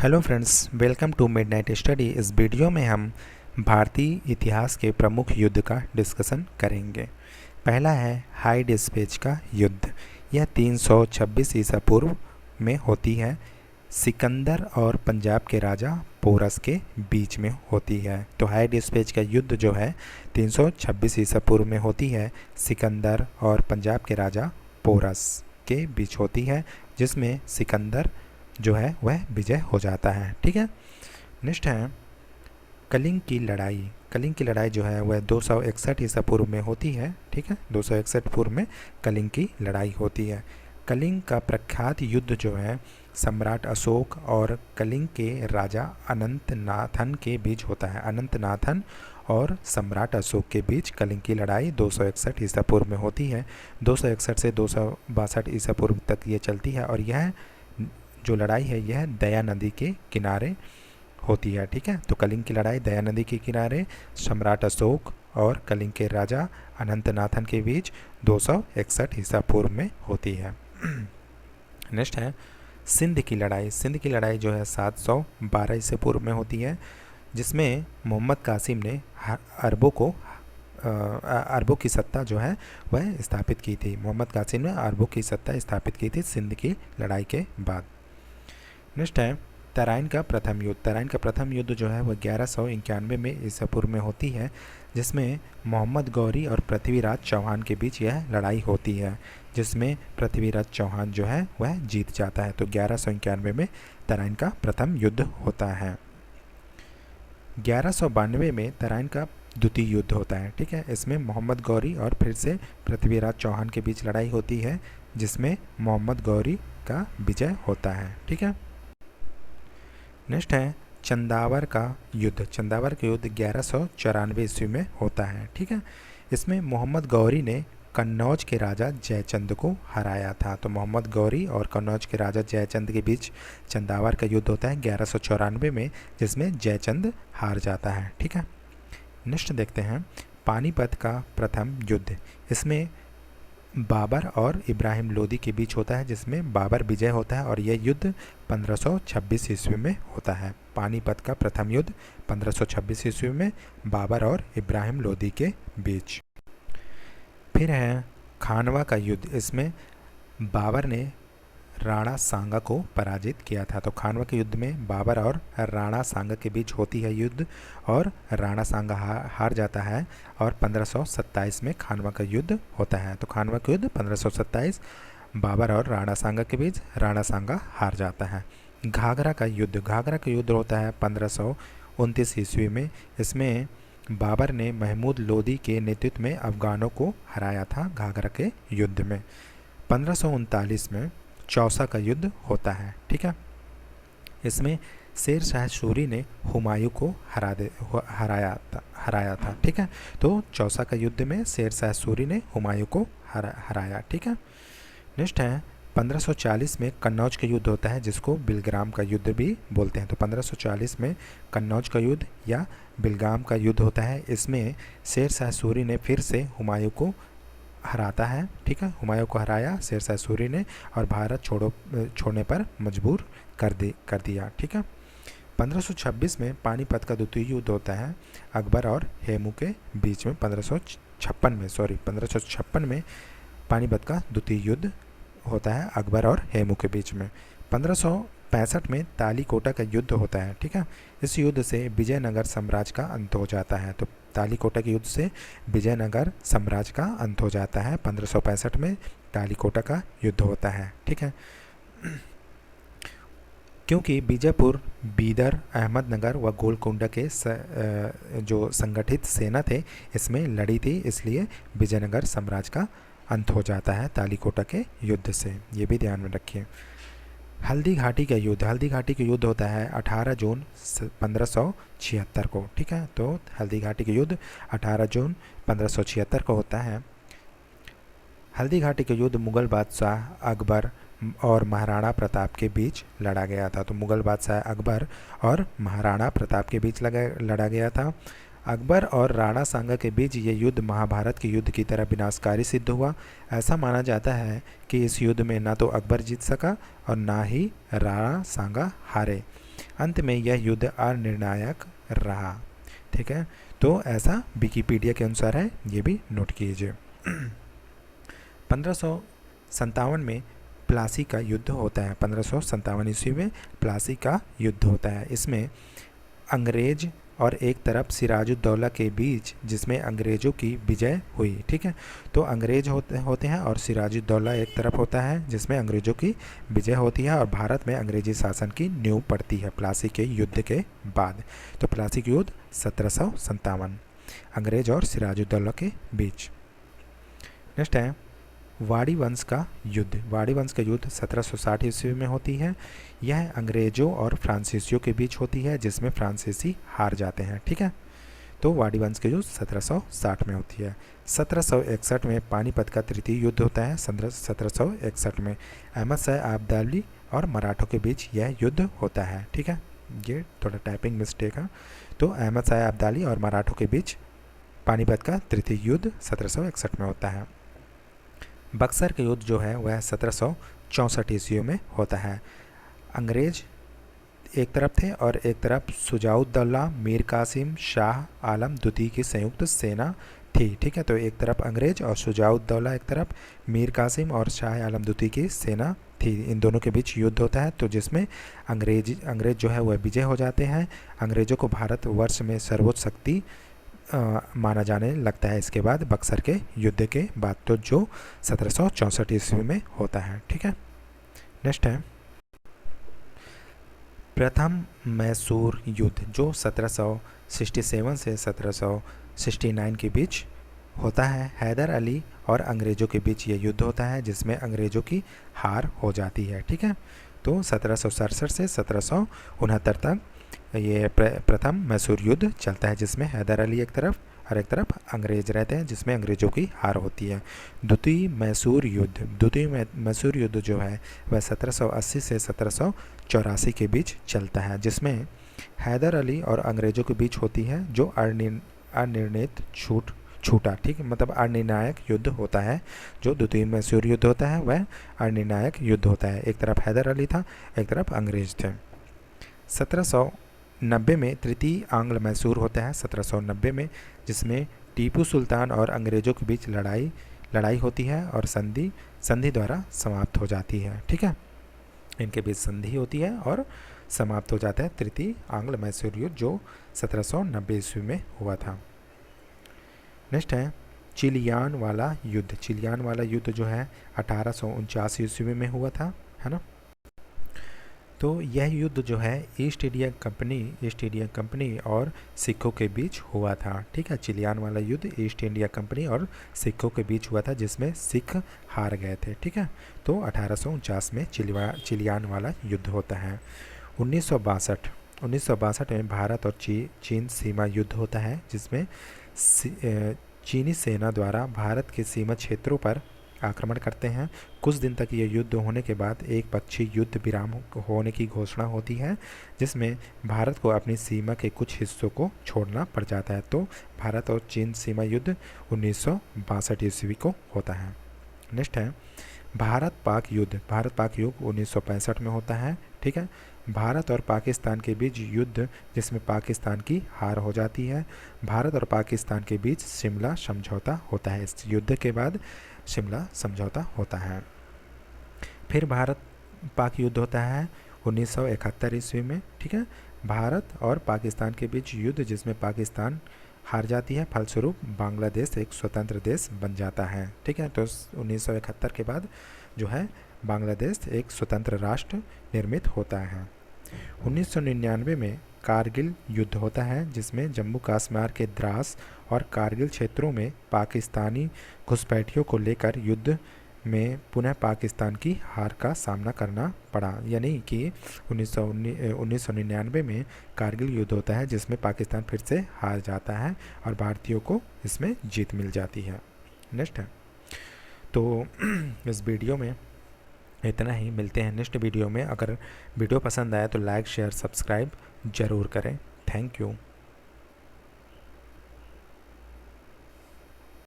Hello friends, welcome to midnight study. इस video में हम भारतीय इतिहास के प्रमुख युद्ध का डिस्कशन करेंगे। पहला है हाइडेस्पेच का युद्ध। यह 326 ईसा पूर्व में होती है। सिकंदर और पंजाब के राजा पोरस के बीच में होती है। तो हाइडेस्पेच का युद्ध जो है 326 ईसा पूर्व में होती है, सिकंदर और पंजाब के राजा पोरस के बीच होती है, जिसमें सिकंदर जो है वह विजय हो जाता है। ठीक है। नेक्स्ट है कलिंग की लड़ाई। कलिंग की लड़ाई जो है वह 261 ईसा पूर्व में होती है। ठीक है, 261 पूर्व में कलिंग की लड़ाई होती है। कलिंग का प्रख्यात युद्ध जो है सम्राट अशोक और कलिंग के राजा अनंतनाथन के बीच होता है। अनंतनाथन और सम्राट अशोक के बीच कलिंग की लड़ाई 261 ईसा पूर्व में होती है। 261 से 262 ईसा पूर्व तक ये चलती है और यह जो लड़ाई है यह दया नदी के किनारे होती है। ठीक है, तो कलिंग की लड़ाई दया नदी के किनारे सम्राट अशोक और कलिंग के राजा अनंतनाथन के बीच 261 ईसा पूर्व में होती है। नेक्स्ट है सिंध की लड़ाई। सिंध की लड़ाई जो है 712 ईसा पूर्व में होती है, जिसमें मोहम्मद कासिम ने अरबों की सत्ता जो है वह स्थापित की थी। मोहम्मद कासिम ने अरबों की सत्ता स्थापित की थी सिंध की लड़ाई के बाद। नेक्स्ट है तराइन का प्रथम युद्ध। तराइन का प्रथम युद्ध जो है वह 1191 में ईसा पूर्व में होती है, जिसमें मोहम्मद गौरी और पृथ्वीराज चौहान के बीच यह लड़ाई होती है, जिसमें पृथ्वीराज चौहान जो है वह जीत जाता है। तो 1191 में तराइन का प्रथम युद्ध होता है। 1192 में तराइन का द्वितीय युद्ध होता है। ठीक है, इसमें मोहम्मद गौरी और फिर से पृथ्वीराज चौहान के बीच लड़ाई होती है, जिसमें मोहम्मद गौरी का विजय होता है। ठीक है। नेक्स्ट है चंदावर का युद्ध। चंदावर का युद्ध 1194 ईस्वी में होता है। ठीक है, इसमें मोहम्मद गौरी ने कन्नौज के राजा जयचंद को हराया था। तो मोहम्मद गौरी और कन्नौज के राजा जयचंद के बीच चंदावर का युद्ध होता है 1194 में, जिसमें जयचंद हार जाता है। ठीक है। नेक्स्ट देखते हैं पानीपत का प्रथम युद्ध। इसमें बाबर और इब्राहिम लोदी के बीच होता है, जिसमें बाबर विजय होता है और यह युद्ध 1526 ईस्वी में होता है। पानीपत का प्रथम युद्ध 1526 ईस्वी में बाबर और इब्राहिम लोदी के बीच। फिर है खानवा का युद्ध। इसमें बाबर ने राणा सांगा को पराजित किया था। तो खानवा के युद्ध में बाबर और राणा सांगा के बीच होती है युद्ध और राणा सांगा हार जाता है और 1527 में खानवा का युद्ध होता है। तो खानवा का युद्ध 1527 बाबर और राणा सांगा के बीच, राणा सांगा हार जाता है। घाघरा का युद्ध। घाघरा का युद्ध होता है 1529 ईस्वी में। इसमें बाबर ने महमूद लोदी के नेतृत्व में अफगानों को हराया था घाघरा के युद्ध में। 1539 में चौसा का युद्ध होता है। ठीक है, इसमें शेर शाह सूरी ने हुमायूं को हराया था। ठीक है, तो चौसा का युद्ध में शेर शाह सूरी ने हुमायूं को हराया। ठीक है। नेक्स्ट है 1540 में कन्नौज का युद्ध होता है, जिसको बिलग्राम का युद्ध भी बोलते हैं। तो 1540 में कन्नौज का युद्ध या बिलग्राम का युद्ध होता है। इसमें शेर शाह सूरी ने फिर से हुमायूं को हराता है। ठीक है, हुमायूं को हराया शेर शाह सूरी ने और भारत छोड़ने पर मजबूर कर दिया। ठीक है। 1526 में पानीपत का द्वितीय युद्ध होता है अकबर और हेमू के बीच में। 1556 में पानीपत का द्वितीय युद्ध होता है अकबर और हेमू के बीच में। 1565 में तालीकोटा का युद्ध होता है। ठीक है, इस युद्ध से विजयनगर साम्राज्य का अंत हो जाता है। तो तालीकोटा के युद्ध से विजयनगर साम्राज्य का अंत हो जाता है। 1565 में तालीकोटा का युद्ध होता है। ठीक है, क्योंकि बीजापुर, बीदर, अहमदनगर व गोलकुंडा के जो संगठित सेना थे इसमें लड़ी थी, इसलिए विजयनगर साम्राज्य का अंत हो जाता है तालीकोटा के युद्ध से। ये भी ध्यान में रखिए। हल्दी घाटी का युद्ध। हल्दी घाटी का युद्ध होता है 18 जून 1576 को। ठीक है, तो हल्दी घाटी का युद्ध 18 जून 1576 को होता है। हल्दी घाटी का युद्ध मुगल बादशाह अकबर और महाराणा प्रताप के बीच लड़ा गया था। तो मुगल बादशाह अकबर और महाराणा प्रताप के बीच लड़ा गया था। अकबर और राणा सांगा के बीच ये युद्ध महाभारत के युद्ध की तरह विनाशकारी सिद्ध हुआ। ऐसा माना जाता है कि इस युद्ध में ना तो अकबर जीत सका और ना ही राणा सांगा हारे। अंत में यह युद्ध अनिर्णायक रहा। ठीक है, तो ऐसा विकिपीडिया के अनुसार है, ये भी नोट कीजिए। 1557 में प्लासी का युद्ध होता है। 1557 ईस्वी में प्लासी का युद्ध होता है। इसमें अंग्रेज और एक तरफ सिराजुद्दौला के बीच, जिसमें अंग्रेज़ों की विजय हुई। ठीक है, तो अंग्रेज होते हैं और सिराजुद्दौला एक तरफ होता है जिसमें अंग्रेज़ों की विजय होती है और भारत में अंग्रेजी शासन की नींव पड़ती है प्लासी के युद्ध के बाद। तो प्लासी का युद्ध 1757, अंग्रेज और सिराजुद्दौला के बीच। नेक्स्ट है वाड़ी वंश का युद्ध। वाड़ी वंश का युद्ध 1760 ईस्वी में होती है। यह अंग्रेजों और फ्रांसीसियों के बीच होती है जिसमें फ्रांसीसी हार जाते हैं। ठीक है, तो वाड़ी वंश का युद्ध 1760 में होती है। 1761 में पानीपत का तृतीय युद्ध होता है। 1761 में अहमद शाह अब्दाली और मराठों के बीच यह युद्ध होता है। ठीक है, ये थोड़ा टाइपिंग मिस्टेक है। तो अहमद शाह अब्दाली और मराठों के बीच पानीपत का तृतीय युद्ध 1761 में होता है। बक्सर का युद्ध जो है वह 1764 ईस्वी में होता है। अंग्रेज एक तरफ थे और एक तरफ शुजाउद्दौला, मीर कासिम, शाह आलम द्वितीय की संयुक्त सेना थी। ठीक है, तो एक तरफ अंग्रेज और शुजाउद्दौला एक तरफ, मीर कासिम और शाह आलम द्वितीय की सेना थी। इन दोनों के बीच युद्ध होता है, तो जिसमें अंग्रेज जो है वह विजय हो जाते हैं। अंग्रेज़ों को भारतवर्ष में सर्वोच्च शक्ति माना जाने लगता है इसके बाद, बक्सर के युद्ध के बाद, तो जो 1764 ईस्वी में होता है। ठीक है, नेक्स्ट है प्रथम मैसूर युद्ध जो 1767 से 1769 के बीच होता है। हैदर अली और अंग्रेज़ों के बीच ये युद्ध होता है जिसमें अंग्रेज़ों की हार हो जाती है। ठीक है, तो 1767 से 1769 तक ये प्रथम मैसूर युद्ध चलता है जिसमें हैदर अली एक तरफ और एक तरफ अंग्रेज रहते हैं जिसमें अंग्रेज़ों की हार होती है। द्वितीय मैसूर युद्ध जो है वह 1780 से 1784 के बीच चलता है जिसमें हैदर अली और अंग्रेज़ों के बीच होती है जो अनिर्णित छूटा। ठीक है, मतलब अनिर्णायक युद्ध होता है। जो द्वितीय मैसूर युद्ध होता है वह अनिर्णायक युद्ध होता है। एक तरफ हैदर अली था, एक तरफ अंग्रेज थे। 1790 में तृतीय आंग्ल मैसूर होता है 1790 में, जिसमें टीपू सुल्तान और अंग्रेज़ों के बीच लड़ाई होती है और संधि द्वारा समाप्त हो जाती है। ठीक है, इनके बीच संधि होती है और समाप्त हो जाता है तृतीय आंग्ल मैसूर युद्ध जो 1790 ईस्वी में हुआ था। नेक्स्ट है चिलियान वाला युद्ध। चिलियान वाला युद्ध जो है 1849 ईस्वी में हुआ था, है ना। तो यह युद्ध जो है ईस्ट इंडिया कंपनी और सिखों के बीच हुआ था। ठीक है, चिलियान वाला युद्ध ईस्ट इंडिया कंपनी और सिखों के बीच हुआ था जिसमें सिख हार गए थे। ठीक है, तो 1849 में चिलियान वाला युद्ध होता है। 1962 में भारत और चीन सीमा युद्ध होता है जिसमें चीनी सेना द्वारा भारत के सीमा क्षेत्रों पर आक्रमण करते हैं। कुछ दिन तक ये युद्ध होने के बाद एक पक्षी युद्ध विराम होने की घोषणा होती है जिसमें भारत को अपनी सीमा के कुछ हिस्सों को छोड़ना पड़ जाता है। तो भारत और चीन सीमा युद्ध 1962 ईस्वी को होता है। नेक्स्ट है भारत पाक युद्ध 1965 में होता है। ठीक है, भारत और पाकिस्तान के बीच युद्ध जिसमें पाकिस्तान की हार हो जाती है। भारत और पाकिस्तान के बीच शिमला समझौता होता है। इस युद्ध के बाद शिमला समझौता होता है। फिर भारत पाक युद्ध होता है 1971 ईस्वी में। ठीक है, भारत और पाकिस्तान के बीच युद्ध जिसमें पाकिस्तान हार जाती है, फलस्वरूप बांग्लादेश एक स्वतंत्र देश बन जाता है। ठीक है, तो 1971 के बाद जो है बांग्लादेश एक स्वतंत्र राष्ट्र निर्मित होता है। 1999 में कारगिल युद्ध होता है जिसमें जम्मू कश्मीर के द्रास और कारगिल क्षेत्रों में पाकिस्तानी घुसपैठियों को लेकर युद्ध में पुनः पाकिस्तान की हार का सामना करना पड़ा। यानी कि 1999 में कारगिल युद्ध होता है जिसमें पाकिस्तान फिर से हार जाता है और भारतीयों को इसमें जीत मिल जाती है। नेक्स्ट है तो इस वीडियो में इतना ही। मिलते हैं नेक्स्ट वीडियो में। अगर वीडियो पसंद आया तो लाइक शेयर सब्सक्राइब ज़रूर करें। Thank you.